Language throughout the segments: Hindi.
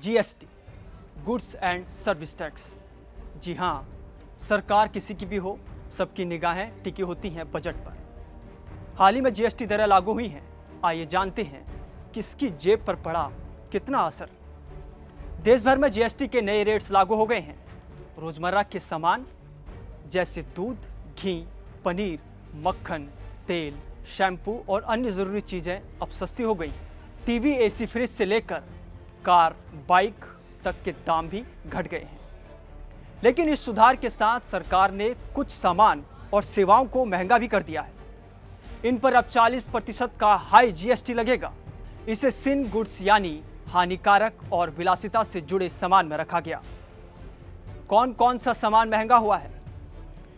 GST, goods and service tax. जी हाँ, सरकार किसी की भी हो, सबकी निगाहें टिकी होती हैं बजट पर। हाल ही में जीएसटी दरें लागू हुई हैं। आइए जानते हैं किसकी जेब पर पड़ा कितना असर। देश भर में जीएसटी के नए रेट्स लागू हो गए हैं। रोजमर्रा के सामान जैसे दूध, घी, पनीर, मक्खन, तेल, शैम्पू और अन्य जरूरी चीजें अब सस्ती हो गई। टीवी, एसी, फ्रिज से लेकर कार, बाइक तक के दाम भी घट गए हैं। लेकिन इस सुधार के साथ सरकार ने कुछ सामान और सेवाओं को महंगा भी कर दिया है। इन पर अब 40% का हाई जीएसटी लगेगा। इसे सिन गुड्स यानी हानिकारक और विलासिता से जुड़े सामान में रखा गया। कौन कौन सा सामान महंगा हुआ है,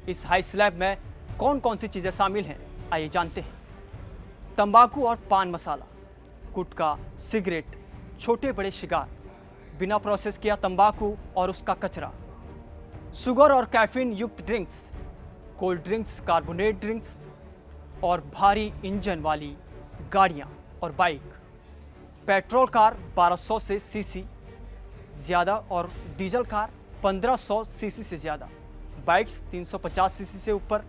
इस हाई स्लैब में कौन कौन सी चीजें शामिल हैं, आइए जानते हैं। तंबाकू और पान मसाला, गुटखा, सिगरेट, छोटे बड़े शिगार, बिना प्रोसेस किया तंबाकू और उसका कचरा, शुगर और कैफीन युक्त drinks, cold drinks, carbonate drinks और भारी इंजन वाली गाड़ियां और बाइक, पेट्रोल कार 1200 से सीसी ज़्यादा और डीजल कार 1500 सीसी से ज़्यादा, बाइक्स 350 सीसी से ऊपर,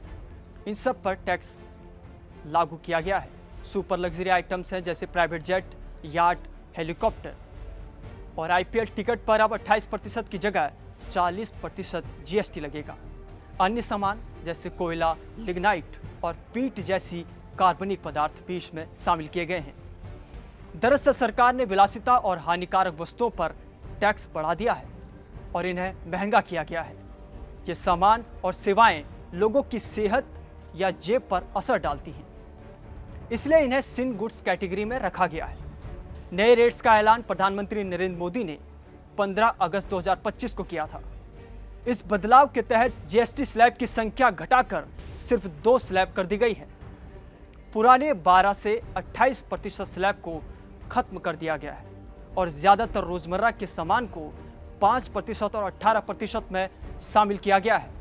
इन सब पर टैक्स लागू किया गया है। सुपर लग्जरी आइटम्स हैं जैसे प्राइवेट जेट, याट, हेलीकॉप्टर और आईपीएल टिकट पर अब 28% की जगह 40% जीएसटी लगेगा। अन्य सामान जैसे कोयला, लिग्नाइट और पीट जैसी कार्बनिक पदार्थ भी इसमें शामिल किए गए हैं। दरअसल सरकार ने विलासिता और हानिकारक वस्तुओं पर टैक्स बढ़ा दिया है और इन्हें महंगा किया गया है। ये सामान और सेवाएं लोगों की सेहत या जेब पर असर डालती हैं, इसलिए इन्हें सिन गुड्स कैटेगरी में रखा गया है। नए रेट्स का ऐलान प्रधानमंत्री नरेंद्र मोदी ने 15 अगस्त 2025 को किया था। इस बदलाव के तहत जीएसटी स्लैब की संख्या घटाकर सिर्फ 2 स्लैब कर दी गई है। पुराने 12 से 28% स्लैब को खत्म कर दिया गया है और ज्यादातर रोजमर्रा के सामान को 5% और 18% में शामिल किया गया है।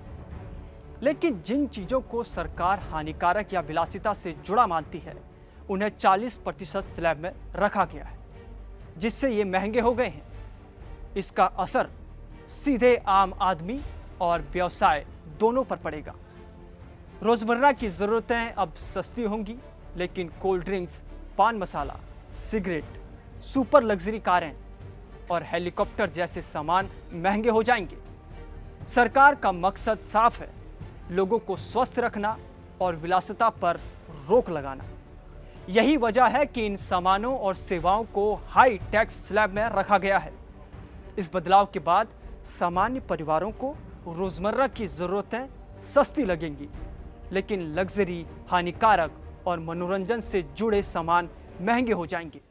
लेकिन जिन चीजों को सरकार हानिकारक या विलासिता से जुड़ा मानती है, उन्हें 40% स्लैब में रखा गया है, जिससे ये महंगे हो गए हैं। इसका असर सीधे आम आदमी और व्यवसाय दोनों पर पड़ेगा। रोजमर्रा की जरूरतें अब सस्ती होंगी, लेकिन कोल्ड ड्रिंक्स, पान मसाला, सिगरेट, सुपर लग्जरी कारें और हेलीकॉप्टर जैसे सामान महंगे हो जाएंगे। सरकार का मकसद साफ है, लोगों को स्वस्थ रखना और विलासिता पर रोक लगाना। यही वजह है कि इन सामानों और सेवाओं को हाई टैक्स स्लैब में रखा गया है। इस बदलाव के बाद सामान्य परिवारों को रोजमर्रा की जरूरतें सस्ती लगेंगी, लेकिन लग्जरी, हानिकारक और मनोरंजन से जुड़े सामान महंगे हो जाएंगे।